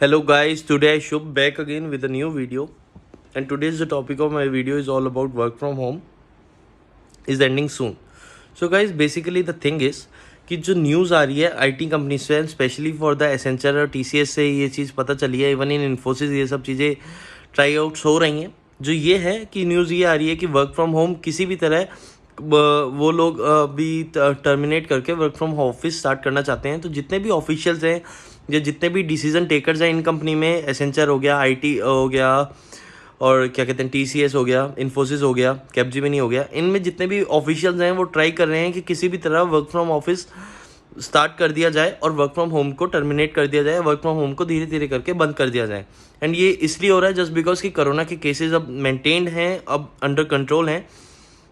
Hello guys, today I Shubh back again with a new video, and today's the topic of my video is all about work from home is ending soon. So guys, basically the thing is कि जो news आ रही है IT company से, specially for the Accenture और TCS से ये चीज़ पता चली है, इवन इन इन्फोसिस ये सब चीज़ें ट्राई आउट्स हो रही हैं। जो ये है कि न्यूज़ ये आ रही है कि वर्क फ्रॉम होम किसी भी तरह वो लोग भी टर्मिनेट करके वर्क फ्रॉम ऑफिस स्टार्ट करना चाहते हैं। तो जितने भी ऑफिशियल्स हैं या जितने भी डिसीजन टेकर्स हैं इन कंपनी में, एसेंचर हो गया, आईटी हो गया, और क्या कहते हैं टीसीएस हो गया, इन्फोसिस हो गया, कैपजेमिनी हो गया, इनमें जितने भी ऑफिशियल्स हैं वो ट्राई कर रहे हैं कि किसी भी तरह वर्क फ्रॉम ऑफिस स्टार्ट कर दिया जाए और वर्क फ्रॉम होम को टर्मिनेट कर दिया जाए, वर्क फ्रॉम होम को धीरे धीरे करके बंद कर दिया जाए। एंड ये इसलिए हो रहा है जस्ट बिकॉज कि कोरोना के केसेस अब मेंटेन्ड हैं, अब अंडर कंट्रोल हैं।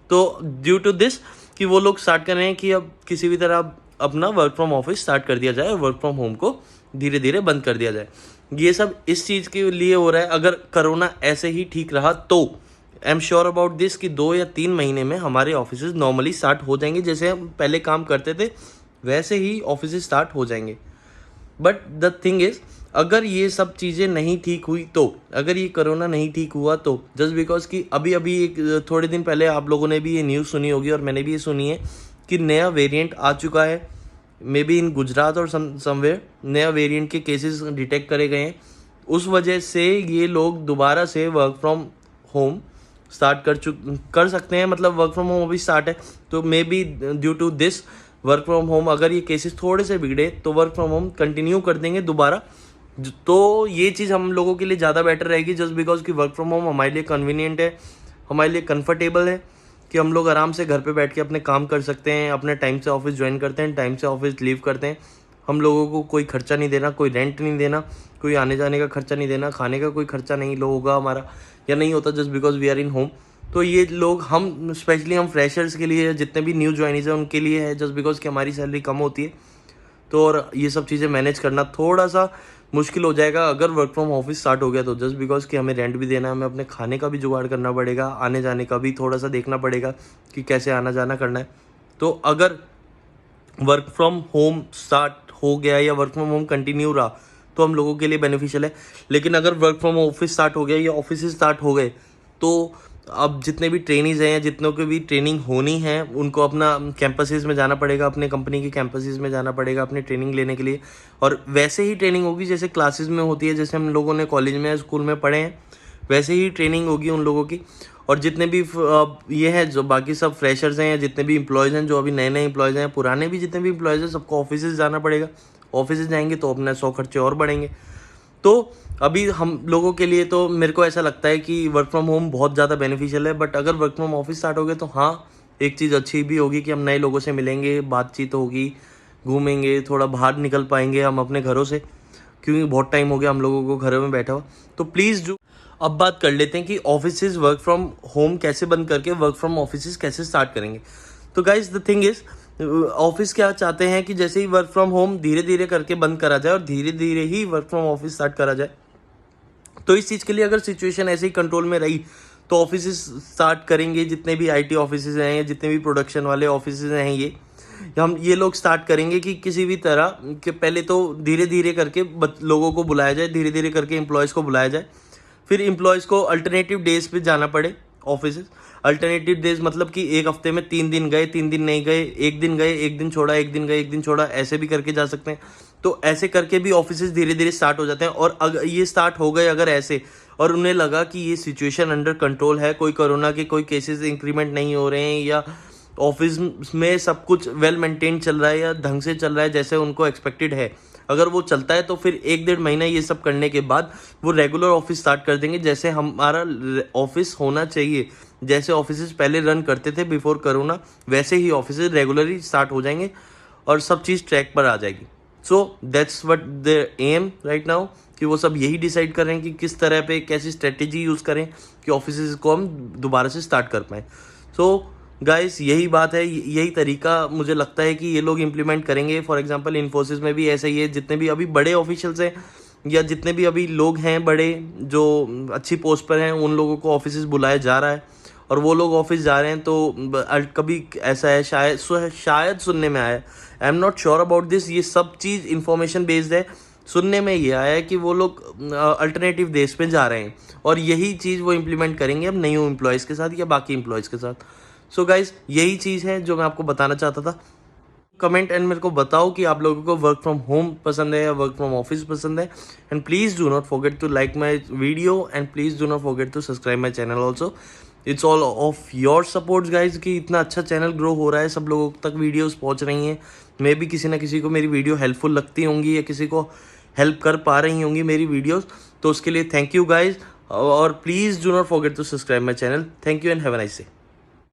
तो ड्यू टू दिस कि वो लोग स्टार्ट कर रहे हैं कि अब किसी भी तरह अपना वर्क फ्रॉम ऑफिस स्टार्ट कर दिया जाए और वर्क फ्रॉम होम को धीरे धीरे बंद कर दिया जाए। ये सब इस चीज़ के लिए हो रहा है। अगर कोरोना ऐसे ही ठीक रहा तो I am sure about this कि 2 या 3 महीने में हमारे ऑफिस नॉर्मली स्टार्ट हो जाएंगे। जैसे हम पहले काम करते थे वैसे ही ऑफिस स्टार्ट हो जाएंगे। बट द थिंग इज़, अगर ये सब चीज़ें नहीं ठीक हुई तो, अगर ये कोरोना नहीं ठीक हुआ तो, जस्ट बिकॉज कि अभी एक थोड़े दिन पहले आप लोगों ने भी ये न्यूज़ सुनी होगी और मैंने भी ये सुनी है कि नया वेरिएंट आ चुका है, मे बी इन गुजरात और समवेयर नया वेरिएंट के केसेस डिटेक्ट करे गए हैं। उस वजह से ये लोग दोबारा से वर्क फ्रॉम होम स्टार्ट कर सकते हैं। मतलब वर्क फ्रॉम होम अभी स्टार्ट है तो maybe due to this work from home, अगर ये केसेस थोड़े से बिगड़े तो वर्क फ्रॉम होम कंटिन्यू कर देंगे दोबारा। तो ये चीज़ हम लोगों के लिए ज़्यादा बेटर रहेगी, जस्ट बिकॉज कि वर्क फ्रॉम होम हमारे लिए कन्वीनियंट है, हमारे लिए कंफर्टेबल है कि हम लोग आराम से घर पे बैठ के अपने काम कर सकते हैं, अपने टाइम से ऑफिस ज्वाइन करते हैं, टाइम से ऑफिस लीव करते हैं। हम लोगों को कोई खर्चा नहीं देना, कोई रेंट नहीं देना, कोई आने जाने का खर्चा नहीं देना, खाने का कोई खर्चा नहीं होगा हमारा या नहीं होता, just because we are in home. तो ये लोग हम स्पेशली हम फ्रेशर्स के लिए, जितने भी न्यू ज्वाइनीज हैं उनके लिए है, जस्ट बिकॉज कि हमारी सैलरी कम होती है। तो और ये सब चीज़ें मैनेज करना थोड़ा सा मुश्किल हो जाएगा अगर वर्क फ्रॉम ऑफिस स्टार्ट हो गया तो, जस्ट बिकॉज कि हमें रेंट भी देना है, हमें अपने खाने का भी जुगाड़ करना पड़ेगा, आने जाने का भी थोड़ा सा देखना पड़ेगा कि कैसे आना जाना करना है। तो अगर वर्क फ्रॉम होम स्टार्ट हो गया या वर्क फ्रॉम होम कंटिन्यू रहा तो हम लोगों के लिए बेनिफिशियल है। लेकिन अगर वर्क फ्रॉम ऑफिस स्टार्ट हो गया या ऑफिस स्टार्ट हो गए तो अब जितने भी ट्रेनीज़ हैं या जितनों की भी ट्रेनिंग होनी है उनको अपना कैंपसेस में जाना पड़ेगा, अपने कंपनी के कैंपसेस में जाना पड़ेगा अपनी ट्रेनिंग लेने के लिए। और वैसे ही ट्रेनिंग होगी जैसे क्लासेस में होती है, जैसे हम लोगों ने कॉलेज में स्कूल में पढ़े हैं वैसे ही ट्रेनिंग होगी उन लोगों की। और जितने भी ये हैं जो बाकी सब फ्रेशर्स हैं या जितने भी एम्प्लॉयज़ हैं, जो अभी नए नए एम्प्लॉयज़ हैं, पुराने भी जितने भी एम्प्लॉयज़ हैं, सबको ऑफिस जाना पड़ेगा। ऑफिस जाएंगे तो अपने 100 खर्चे और बढ़ेंगे। तो अभी हम लोगों के लिए तो मेरे को ऐसा लगता है कि वर्क फ्रॉम होम बहुत ज़्यादा बेनिफिशियल है। बट अगर वर्क फ्रॉम ऑफिस स्टार्ट हो गए तो हाँ, एक चीज़ अच्छी भी होगी कि हम नए लोगों से मिलेंगे, बातचीत होगी, घूमेंगे, थोड़ा बाहर निकल पाएंगे हम अपने घरों से, क्योंकि बहुत टाइम हो गया हम लोगों को घरों में बैठा हुआ। तो प्लीज़ जो अब बात कर लेते हैं कि ऑफिस वर्क फ्रॉम होम कैसे बंद करके वर्क फ्रॉम ऑफिस कैसे स्टार्ट करेंगे। तो guys the thing is, office क्या चाहते हैं कि जैसे ही वर्क फ्रॉम होम धीरे धीरे करके बंद करा जाए और धीरे धीरे ही वर्क फ्रॉम ऑफिस स्टार्ट करा जाए। तो इस चीज़ के लिए अगर सिचुएशन ऐसे ही कंट्रोल में रही तो ऑफिस स्टार्ट करेंगे, जितने भी आईटी ऑफिस हैं या जितने भी प्रोडक्शन वाले ऑफिस हैं ये लोग स्टार्ट करेंगे कि किसी भी तरह कि पहले तो धीरे धीरे करके लोगों को बुलाया जाए, धीरे धीरे करके एम्प्लॉयज़ को बुलाया जाए, फिर एम्प्लॉयज़ को अल्टरनेटिव डेज पे जाना पड़े ऑफिस। अल्टरनेटिव डेज मतलब कि एक हफ्ते में 3 दिन गए, 3 दिन नहीं गए, 1 दिन गए, 1 दिन छोड़ा, 1 दिन गए, 1 दिन छोड़ा, ऐसे भी करके जा सकते हैं। तो ऐसे करके भी ऑफिस धीरे धीरे स्टार्ट हो जाते हैं। और अगर ये स्टार्ट हो गए अगर ऐसे और उन्हें लगा कि ये सिचुएशन अंडर कंट्रोल है, कोई कोरोना के कोई केसेस इंक्रीमेंट नहीं हो रहे हैं या ऑफिस में सब कुछ वेल मेंटेन चल रहा है या ढंग से चल रहा है जैसे उनको एक्सपेक्टेड है, अगर वो चलता है तो फिर 1-1.5 महीना ये सब करने के बाद वो रेगुलर ऑफिस स्टार्ट कर देंगे जैसे हमारा ऑफिस होना चाहिए। जैसे ऑफिस पहले रन करते थे बिफोर कोरोना वैसे ही ऑफिस रेगुलरली स्टार्ट हो जाएंगे और सब चीज़ ट्रैक पर आ जाएगी। So that's what the aim right now, कि वो सब यही डिसाइड कर रहे हैं कि किस तरह पे कैसी स्ट्रेटेजी यूज़ करें कि ऑफिस को हम दोबारा से स्टार्ट कर पाएँ। सो गाइस यही बात है, यही तरीका मुझे लगता है कि ये लोग इम्प्लीमेंट करेंगे। फॉर एग्जांपल इन्फोसिस में भी ऐसा ही है, जितने भी अभी बड़े ऑफिशियल्स हैं या जितने भी अभी लोग हैं बड़े जो अच्छी पोस्ट पर हैं उन लोगों को ऑफिस बुलाया जा रहा है और वो लोग ऑफिस जा रहे हैं। तो कभी ऐसा है, शायद सुनने में आया, I am not sure about this, ये सब चीज़ इन्फॉर्मेशन बेस्ड है। सुनने में ये आया है कि वो लोग अल्टरनेटिव देश में जा रहे हैं और यही चीज़ वो इम्प्लीमेंट करेंगे अब न्यू एम्प्लॉयज़ के साथ या बाकी एम्प्लॉयज़ के साथ। सो गाइज यही चीज़ है जो मैं आपको बताना चाहता था। कमेंट एंड मेरे को बताओ कि आप लोगों को वर्क फ्रॉम होम पसंद है या वर्क फ्रॉम ऑफिस पसंद है। And please do not forget to like my video and please do not forget to subscribe my channel also. It's all of your supports guys कि इतना अच्छा channel grow हो रहा है, सब लोगों तक वीडियोस पहुंच रही हैं। मे भी किसी ना किसी को मेरी वीडियो हेल्पफुल लगती होंगी या किसी को हेल्प कर पा रही होंगी मेरी वीडियोस, तो उसके लिए थैंक यू गाइज। और please do not forget to subscribe my channel. Thank you and have a nice day.